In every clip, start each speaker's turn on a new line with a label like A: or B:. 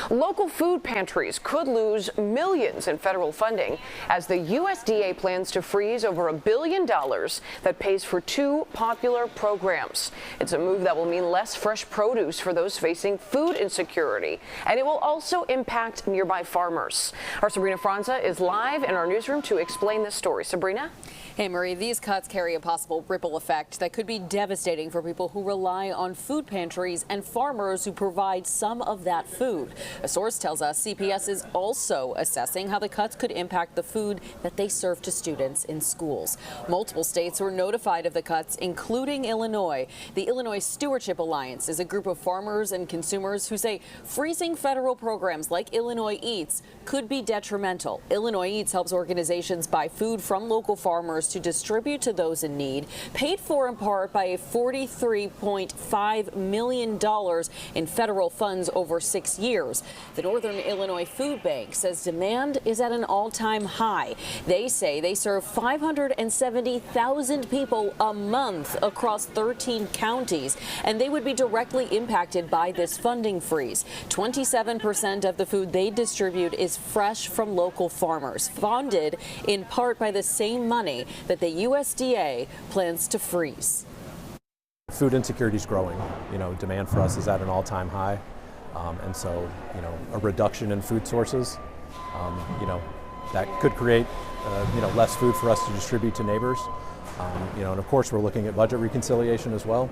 A: Local food pantries could lose millions in federal funding as the USDA plans to freeze over $1 billion that pays for two popular programs. It's a move that will mean less fresh produce for those facing food insecurity, and it will also impact nearby farmers. Our Sabrina Franza is live in our newsroom to explain this story. Sabrina?
B: Hey, Marie, these cuts carry a possible ripple effect that could be devastating for people who rely on food pantries and farmers who provide some of that food. A source tells us CPS is also assessing how the cuts could impact the food that they serve to students in schools. Multiple states were notified of the cuts, including Illinois. The Illinois Stewardship Alliance is a group of farmers and consumers who say freezing federal programs like Illinois Eats could be detrimental. Illinois Eats helps organizations buy food from local farmers to distribute to those in need, paid for in part by a $43.5 million in federal funds over 6 years. The Northern Illinois Food Bank says demand is at an all-time high. They say they serve 570,000 people a month across 13 counties, and they would be directly impacted by this funding freeze. 27% of the food they distribute is fresh from local farmers, funded in part by the same money that the USDA plans to freeze.
C: Food insecurity is growing. Demand for us is at an all-time high. And so, a reduction in food sources, that could create, less food for us to distribute to neighbors. And of course, we're looking at budget reconciliation as well.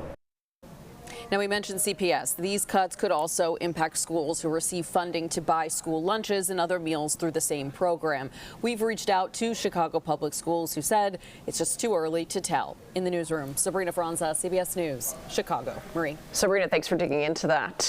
B: Now, we mentioned CPS. These cuts could also impact schools who receive funding to buy school lunches and other meals through the same program. We've reached out to Chicago Public Schools, who said it's just too early to tell. In the newsroom, Sabrina Franza, CBS News, Chicago. Marie.
A: Sabrina, thanks for digging into that.